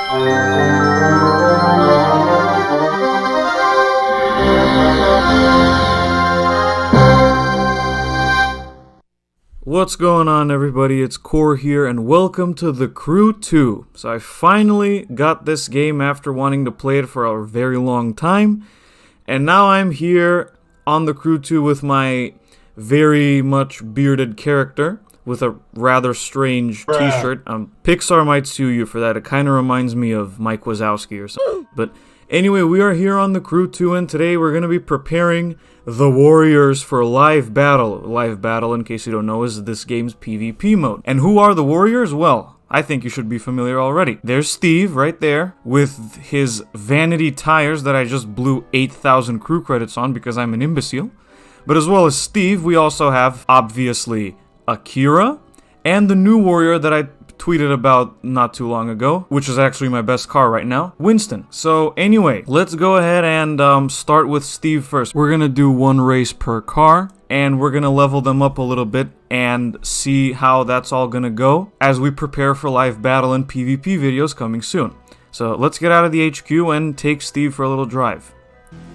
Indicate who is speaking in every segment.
Speaker 1: What's going on, everybody? It's Core here, and welcome to The Crew 2. So I finally got this game after wanting to play it for a very long time, and now I'm here on The Crew 2 with my very much bearded character with a rather strange t-shirt. Pixar might sue you for that. It kind of reminds me of Mike Wazowski or something. But anyway, we are here on The Crew 2, and today we're going to be preparing the Warriors for live battle. Live battle, in case you don't know, is this game's PvP mode. And who are the Warriors? Well, I think you should be familiar already. There's Steve right there with his vanity tires that I just blew 8,000 crew credits on because I'm an imbecile. But as well as Steve, we also have, obviously, Akira and the new warrior that I tweeted about not too long ago, which is actually my best car right now, Winston. So anyway, let's go ahead and start with Steve first. We're gonna do one race per car, and we're gonna level them up a little bit and see how that's all gonna go as we prepare for live battle and PvP videos coming soon. So let's get out of the HQ and take Steve for a little drive.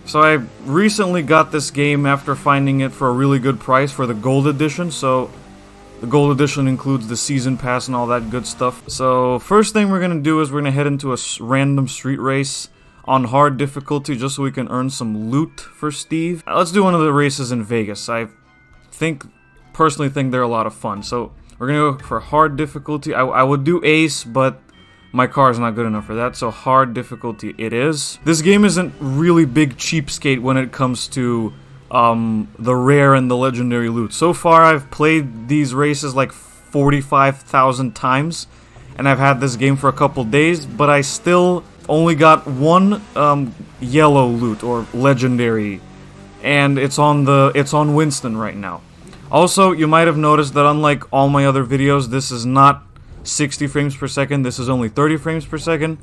Speaker 1: So I recently got this game after finding it for a really good price for the Gold Edition, so the Gold Edition includes the Season Pass and all that good stuff. So first thing we're going to do is we're going to head into a random street race on hard difficulty just so we can earn some loot for Steve. Let's do one of the races in Vegas. I personally think they're a lot of fun. So we're going to go for hard difficulty. I would do Ace, but my car is not good enough for that, so hard difficulty it is. This game isn't really big cheapskate when it comes to the rare and the legendary loot. So far, I've played these races like 45,000 times, and I've had this game for a couple days, but I still only got one yellow loot or legendary, and it's on Winston right now. Also, you might have noticed that unlike all my other videos, this is not 60 frames per second. This is only 30 frames per second.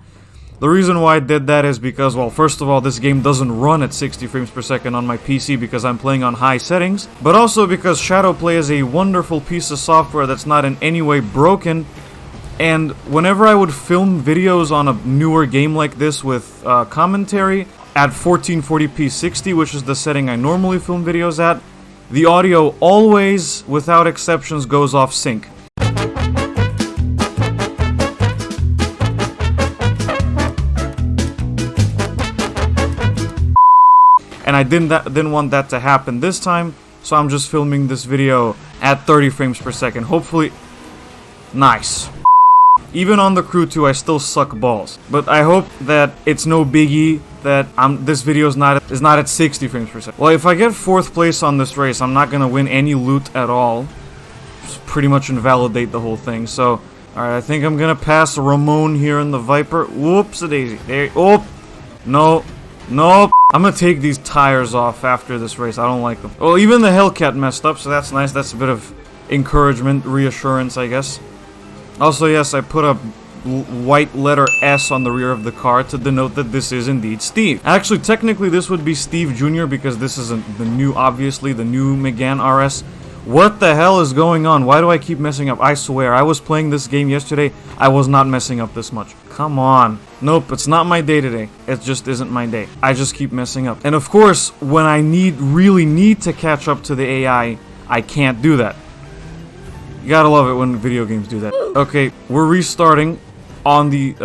Speaker 1: The reason why I did that is because, well, first of all, this game doesn't run at 60 frames per second on my PC because I'm playing on high settings, but also because Shadowplay is a wonderful piece of software that's not in any way broken, and whenever I would film videos on a newer game like this with commentary at 1440p 60, which is the setting I normally film videos at, the audio always, without exceptions, goes off sync. And I didn't want that to happen this time, so I'm just filming this video at 30 frames per second. Hopefully, nice. Even on the Crew 2, I still suck balls. But I hope that it's no biggie that this video is not at 60 frames per second. Well, if I get 4th place on this race, I'm not gonna win any loot at all. Just pretty much invalidate the whole thing. So, alright, I think I'm gonna pass Ramon here in the Viper. Whoops-a-daisy. There. Oh, no. Nope. I'm gonna take these tires off after this race. I don't like them. Well, even the Hellcat messed up, so that's nice. That's a bit of encouragement, reassurance, I guess. Also, yes, I put a white letter S on the rear of the car to denote that this is indeed Steve. Actually, technically, this would be Steve Jr. because this isn't the new, obviously, the new Megane RS. What the hell is going on? Why do I keep messing up? I swear, I was playing this game yesterday. I was not messing up this much. Come on. Nope, it's not my day today. It just isn't my day. I just keep messing up. And of course, when I really need to catch up to the AI, I can't do that. You gotta love it when video games do that. Okay, we're restarting on the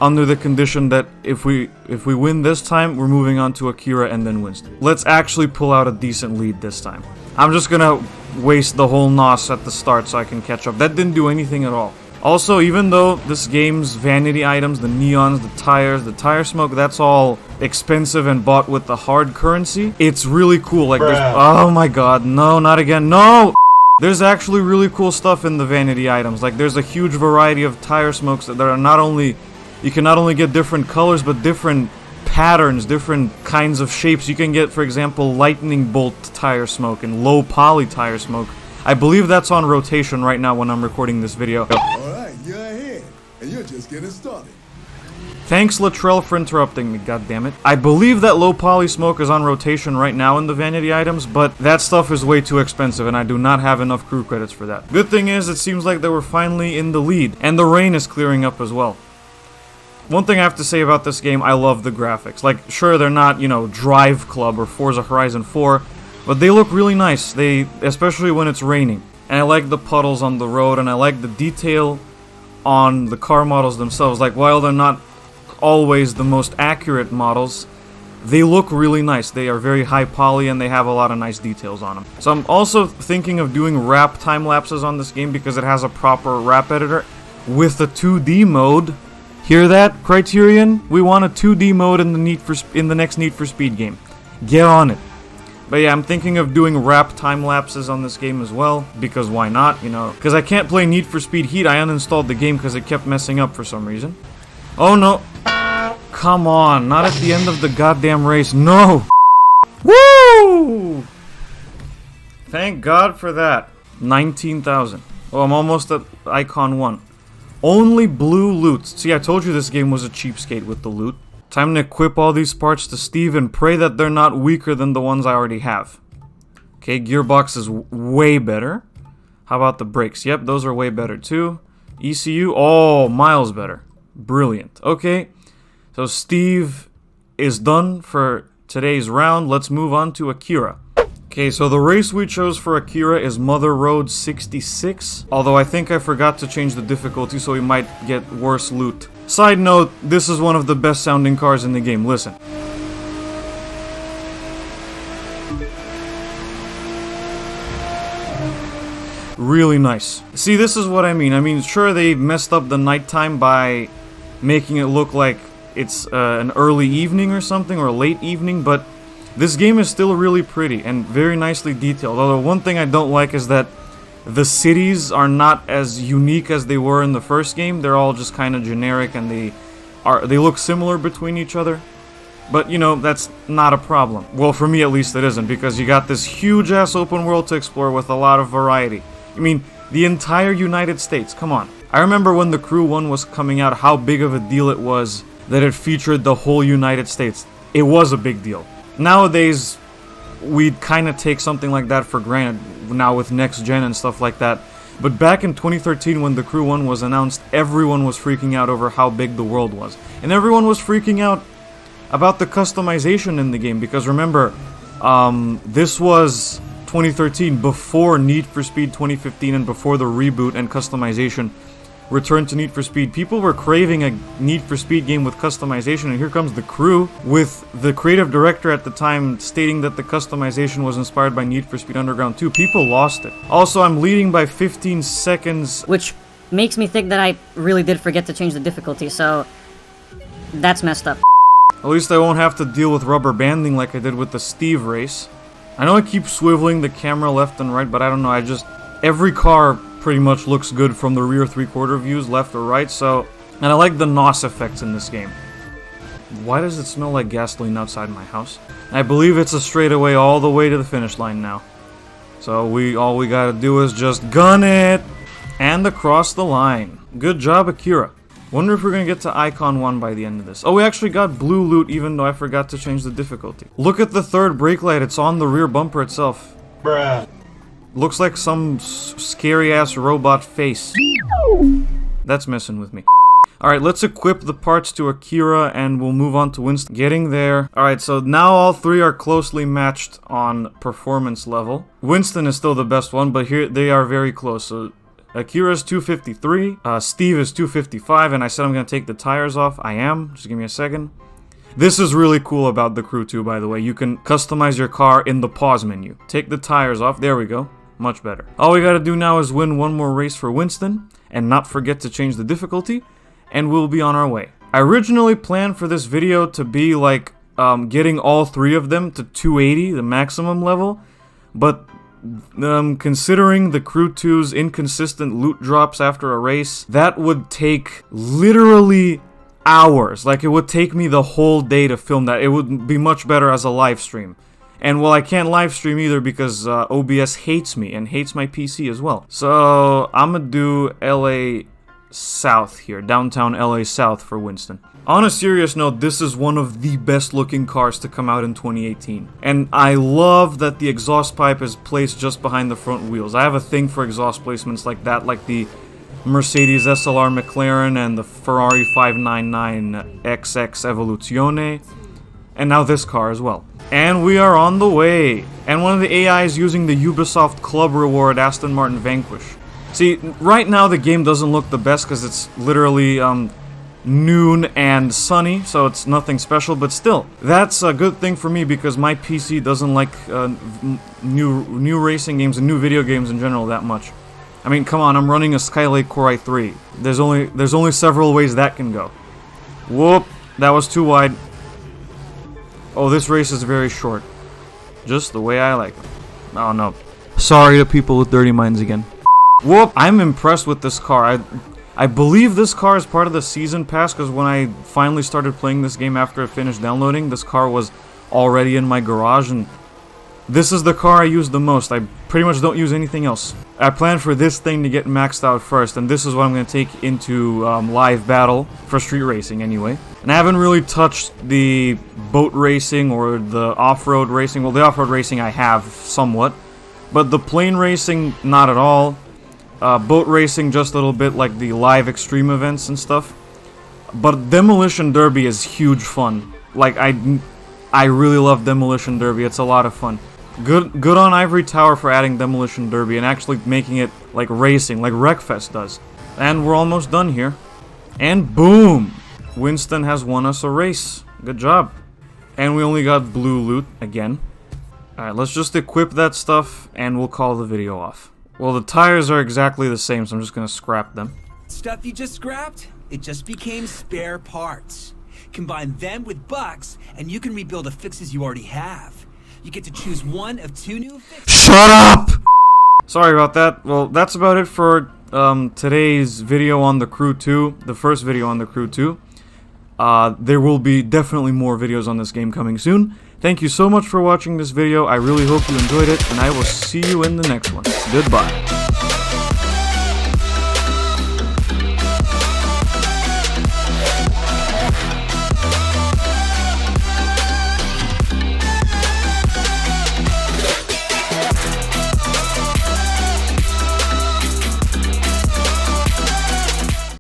Speaker 1: under the condition that if we win this time, we're moving on to Akira and then Winston. Let's actually pull out a decent lead this time. I'm just gonna waste the whole NOS at the start so I can catch up. That didn't do anything at all. Also, even though this game's vanity items, the neons, the tires, the tire smoke, that's all expensive and bought with the hard currency, it's really cool. Like, oh my god, no, not again, no! There's actually really cool stuff in the vanity items. Like, there's a huge variety of tire smokes that are not only... You can not only get different colors, but different patterns, different kinds of shapes. You can get, for example, lightning bolt tire smoke and low poly tire smoke. I believe that's on rotation right now when I'm recording this video.
Speaker 2: Alright, you're ahead, and you're just getting started.
Speaker 1: Thanks, Latrell, for interrupting me, goddammit. I believe that low poly smoke is on rotation right now in the vanity items, but that stuff is way too expensive, and I do not have enough crew credits for that. Good thing is, it seems like they were finally in the lead, and the rain is clearing up as well. One thing I have to say about this game, I love the graphics. Like, sure, they're not, you know, Drive Club or Forza Horizon 4, but they look really nice, especially when it's raining. And I like the puddles on the road, and I like the detail on the car models themselves. Like, while they're not always the most accurate models, they look really nice. They are very high poly, and they have a lot of nice details on them. So I'm also thinking of doing wrap time lapses on this game because it has a proper wrap editor with a 2D mode. Hear that, Criterion? We want a 2D mode in the next Need for Speed game. Get on it. But yeah, I'm thinking of doing wrap time lapses on this game as well, because why not, you know? Because I can't play Need for Speed Heat. I uninstalled the game because it kept messing up for some reason. Oh no. Come on, not at the end of the goddamn race. No! Woo! Thank God for that. 19,000. Oh, I'm almost at Icon 1. Only blue loot. See, I told you this game was a cheapskate with the loot. Time to equip all these parts to Steve and pray that they're not weaker than the ones I already have. Okay, gearbox is way better. How about the brakes? Yep, those are way better too. ECU, oh, miles better. Brilliant. Okay, so Steve is done for today's round. Let's move on to Akira. Okay, so the race we chose for Akira is Mother Road 66. Although I think I forgot to change the difficulty, so we might get worse loot. Side note, this is one of the best sounding cars in the game. Listen. Really nice. See, this is what I mean. I mean, sure, they messed up the nighttime by making it look like it's an early evening or something, or a late evening, but this game is still really pretty and very nicely detailed. Although one thing I don't like is that the cities are not as unique as they were in the first game. They're all just kind of generic, and they look similar between each other. But, you know, that's not a problem. Well, for me at least it isn't, because you got this huge-ass open world to explore with a lot of variety. I mean, the entire United States, come on. I remember when the Crew 1 was coming out, how big of a deal it was that it featured the whole United States. It was a big deal. Nowadays, we'd kind of take something like that for granted now with next gen and stuff like that. But back in 2013, when the Crew 1 was announced, everyone was freaking out over how big the world was. And everyone was freaking out about the customization in the game, because remember, this was 2013, before Need for Speed 2015 and before the reboot and customization returned to Need for Speed. People were craving a Need for Speed game with customization, and here comes the Crew with the creative director at the time stating that the customization was inspired by Need for Speed Underground 2. People lost it. Also, I'm leading by 15 seconds.
Speaker 3: Which makes me think that I really did forget to change the difficulty, so that's messed up.
Speaker 1: At least I won't have to deal with rubber banding like I did with the Steve race. I know I keep swiveling the camera left and right, but I don't know, every car pretty much looks good from the rear three-quarter views, left or right, so... And I like the NOS effects in this game. Why does it smell like gasoline outside my house? I believe it's a straightaway all the way to the finish line now. So all we gotta do is just gun it! And across the line. Good job, Akira. Wonder if we're gonna get to Icon 1 by the end of this. Oh, we actually got blue loot even though I forgot to change the difficulty. Look at the third brake light, it's on the rear bumper itself.
Speaker 4: Bruh.
Speaker 1: Looks like some scary-ass robot face. That's messing with me. Alright, let's equip the parts to Akira and we'll move on to Winston. Getting there. Alright, so now all three are closely matched on performance level. Winston is still the best one, but here they are very close. So Akira's 253, Steve is 255, and I said I'm going to take the tires off. I am. Just give me a second. This is really cool about the Crew 2, by the way. You can customize your car in the pause menu. Take the tires off. There we go. Much better. All we gotta do now is win one more race for Winston, and not forget to change the difficulty, and we'll be on our way. I originally planned for this video to be like, getting all three of them to 280, the maximum level, but considering the Crew 2's inconsistent loot drops after a race, that would take literally hours. Like, it would take me the whole day to film that. It would be much better as a live stream. And, well, I can't live stream either because OBS hates me and hates my PC as well. So, I'm gonna do LA South here, downtown LA South for Winston. On a serious note, this is one of the best looking cars to come out in 2018. And I love that the exhaust pipe is placed just behind the front wheels. I have a thing for exhaust placements like that, like the Mercedes SLR McLaren and the Ferrari 599 XX Evoluzione, and now this car as well. And we are on the way. And one of the AIs using the Ubisoft Club reward Aston Martin Vanquish. See, right now the game doesn't look the best because it's literally noon and sunny, so it's nothing special, but still, that's a good thing for me because my PC doesn't like new racing games and new video games in general that much. I mean, come on, I'm running a Skylake Core i3. There's only several ways that can go. Whoop, that was too wide. Oh, this race is very short. Just the way I like them. Oh no. Sorry to people with dirty minds again. Whoop, I'm impressed with this car. I believe this car is part of the season pass because when I finally started playing this game after I finished downloading, this car was already in my garage, and this is the car I use the most. I pretty much don't use anything else. I plan for this thing to get maxed out first, and this is what I'm going to take into live battle for street racing anyway. And I haven't really touched the boat racing or the off-road racing. Well, the off-road racing I have somewhat, but the plane racing, not at all. Boat racing just a little bit, like the live extreme events and stuff. But Demolition Derby is huge fun. Like, I really love Demolition Derby. It's a lot of fun. Good on Ivory Tower for adding Demolition Derby and actually making it like racing, like Wreckfest does. And we're almost done here. And boom! Winston has won us a race. Good job. And we only got blue loot again. Alright, let's just equip that stuff and we'll call the video off. Well, the tires are exactly the same, so I'm just gonna scrap them.
Speaker 4: Stuff you just scrapped? It just became spare parts. Combine them with bucks, and you can rebuild the fixes you already have. You get to choose one of 2 new fixes.
Speaker 1: Shut up! Sorry about that. Well, that's about it for today's video on the Crew 2, the first video on the Crew 2. There will be definitely more videos on this game coming soon. Thank you so much for watching this video. I really hope you enjoyed it, and I will see you in the next one. Goodbye.